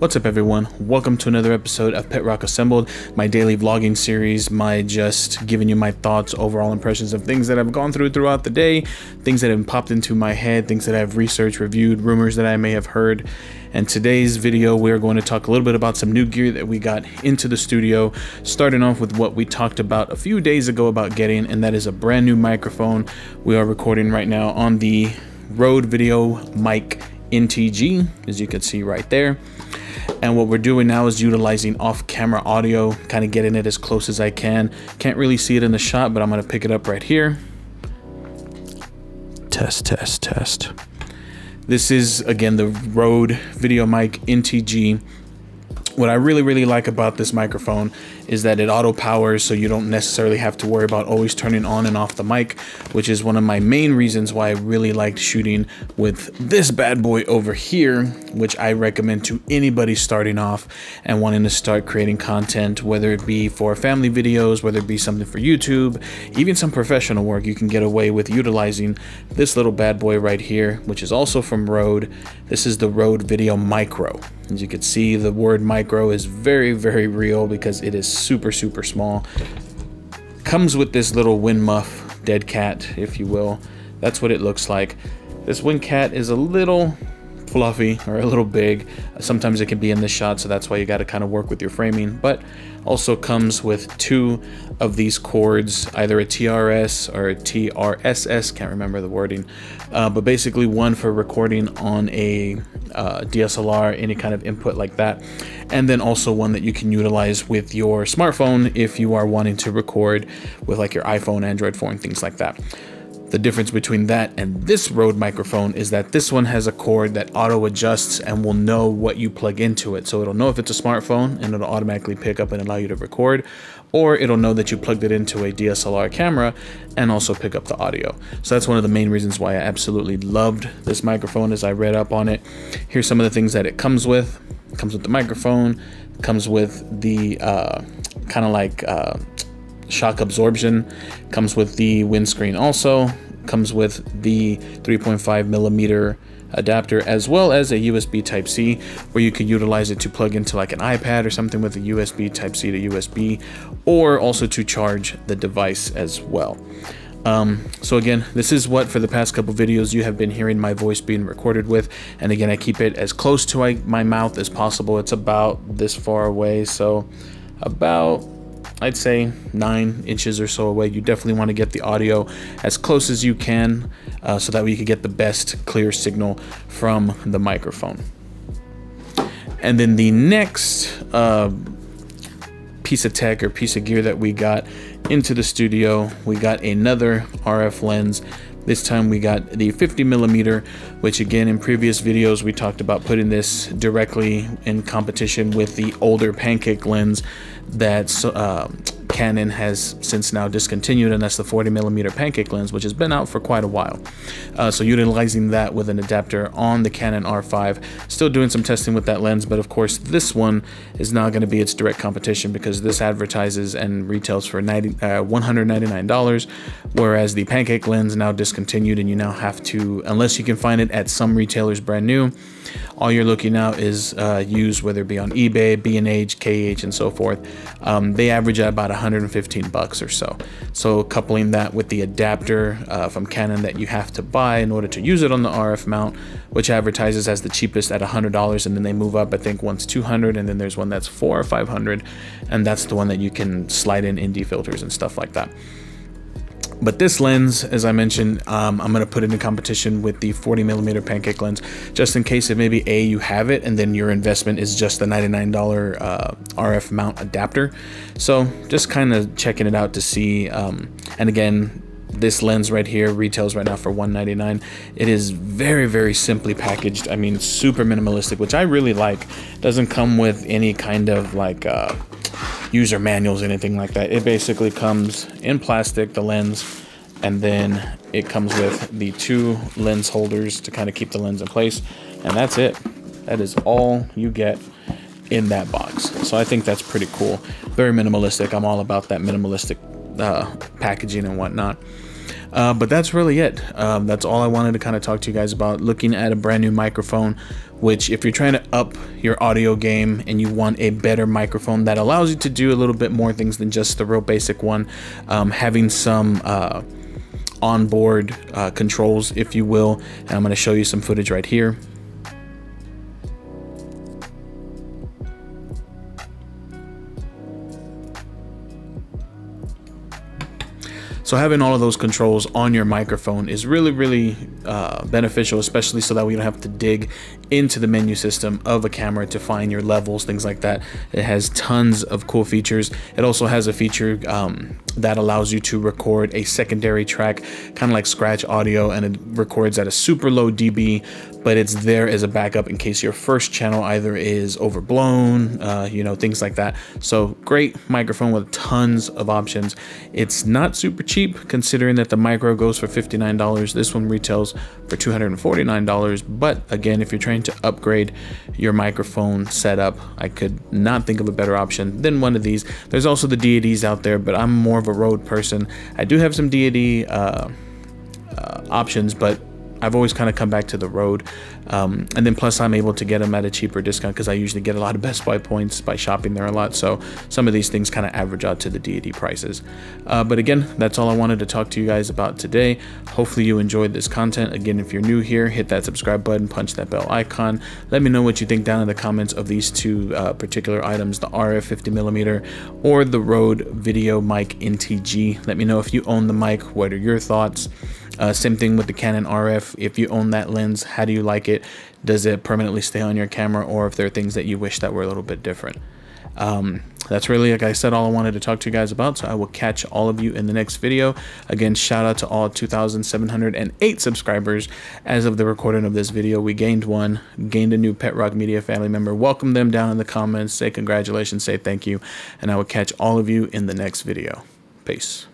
What's up everyone, welcome to another episode of PetRock Assembled, my daily vlogging series, my just giving you my thoughts, overall impressions of things that I've gone through throughout the day, things that have popped into my head, things that I've researched, reviewed, rumors that I may have heard. And today's video we're going to talk a little bit about some new gear that we got into the studio, starting off with what we talked about a few days ago about getting, and that is a brand new microphone. We are recording right now on the Rode VideoMic NTG, as you can see right there. And what we're doing now is utilizing off-camera audio, kind of getting it as close as I can. Can't really see it in the shot, but I'm going to pick it up right here. Test, test, test. This is, again, the Rode VideoMic NTG. What I really like about this microphone is that it auto powers, so you don't necessarily have to worry about always turning on and off the mic, which is one of my main reasons why I really liked shooting with this bad boy over here, which I recommend to anybody starting off and wanting to start creating content, whether it be for family videos, whether it be something for YouTube, even some professional work. You can get away with utilizing this little bad boy right here, which is also from Rode. This is the Rode VideoMicro. As you can see, the word micro is very real because it is super small. Comes with this little wind muff, dead cat, if you will. That's what it looks like. This wind cat is a little fluffy or a little big. Sometimes it can be in this shot, so that's why you got to kind of work with your framing. But also comes with two of these cords, either a TRS or a TRSS, can't remember the wording, but basically one for recording on a DSLR, any kind of input like that, and then also one that you can utilize with your smartphone if you are wanting to record with like your iPhone, Android phone, things like that. The difference between that and this Rode microphone is that this one has a cord that auto adjusts and will know what you plug into it. So it'll know if it's a smartphone and it'll automatically pick up and allow you to record, or it'll know that you plugged it into a DSLR camera and also pick up the audio. So that's one of the main reasons why I absolutely loved this microphone as I read up on it. Here's some of the things that it comes with. It comes with the microphone, comes with the kind of like shock absorption, comes with the windscreen, also comes with the 3.5mm adapter, as well as a USB Type-C where you could utilize it to plug into like an iPad or something with a USB Type-C to USB, or also to charge the device as well. So again, this is what for the past couple videos you have been hearing my voice being recorded with, and again I keep it as close to my mouth as possible. It's about this far away, so about, I'd say 9 inches or so away. You definitely want to get the audio as close as you can, so that way you can get the best clear signal from the microphone. And then the next piece of tech or piece of gear that we got into the studio, we got another RF lens. This time we got the 50mm, which again in previous videos we talked about putting this directly in competition with the older pancake lens that Canon has since now discontinued, and that's the 40mm pancake lens, which has been out for quite a while. So utilizing that with an adapter on the Canon R5, still doing some testing with that lens, but of course this one is now going to be its direct competition because this advertises and retails for $199, whereas the pancake lens now discontinued, and you now have to, unless you can find it at some retailers brand new, all you're looking at is used, whether it be on eBay, B&H, KH, and so forth. They average at about 115 bucks or so. So coupling that with the adapter from Canon that you have to buy in order to use it on the RF mount, which advertises as the cheapest at $100, and then they move up, I think one's $200, and then there's one that's $400 or $500, and that's the one that you can slide in ND filters and stuff like that. But this lens, as I mentioned, I'm going to put it in competition with the 40mm pancake lens, just in case if maybe A, you have it, and then your investment is just the $99 RF mount adapter. So just kind of checking it out to see. And again, this lens right here retails right now for $199. It is very simply packaged. I mean, super minimalistic, which I really like. Doesn't come with any kind of like user manuals, anything like that. It basically comes in plastic, the lens, And then it comes with the 2 lens holders to kind of keep the lens in place. And that's it. That is all you get in that box. So I think that's pretty cool. Very minimalistic. I'm all about that minimalistic packaging and whatnot. But that's really it. That's all I wanted to kind of talk to you guys about, looking at a brand new microphone, which if you're trying to up your audio game and you want a better microphone that allows you to do a little bit more things than just the real basic one, having some onboard controls, if you will. And I'm going to show you some footage right here. So having all of those controls on your microphone is really, really beneficial, especially so that we don't have to dig into the menu system of a camera to find your levels, things like that. It has tons of cool features. It also has a feature that allows you to record a secondary track, kind of like scratch audio, and it records at a super low dB, but it's there as a backup in case your first channel either is overblown, you know, things like that. So great microphone with tons of options. It's not super cheap considering that the micro goes for $59. This one retails for $249. But again, if you're trying to upgrade your microphone setup, I could not think of a better option than one of these. There's also the DADs out there, but I'm more of a Rode person. I do have some DAD options, but I've always kind of come back to the Rode, and then plus I'm able to get them at a cheaper discount because I usually get a lot of Best Buy points by shopping there a lot. So some of these things kind of average out to the DAD prices. But again, that's all I wanted to talk to you guys about today. Hopefully you enjoyed this content. Again, if you're new here, hit that subscribe button, punch that bell icon. Let me know what you think down in the comments of these 2 particular items, the RF 50mm or the Rode VideoMic NTG. Let me know if you own the mic. What are your thoughts? Same thing with the Canon RF. If you own that lens, how do you like it? Does it permanently stay on your camera, or if there are things that you wish that were a little bit different? That's really, like I said, all I wanted to talk to you guys about. So I will catch all of you in the next video. Again, shout out to all 2,708 subscribers. As of the recording of this video, we gained a new PetRock Media family member. Welcome them down in the comments. Say congratulations, say thank you. And I will catch all of you in the next video. Peace.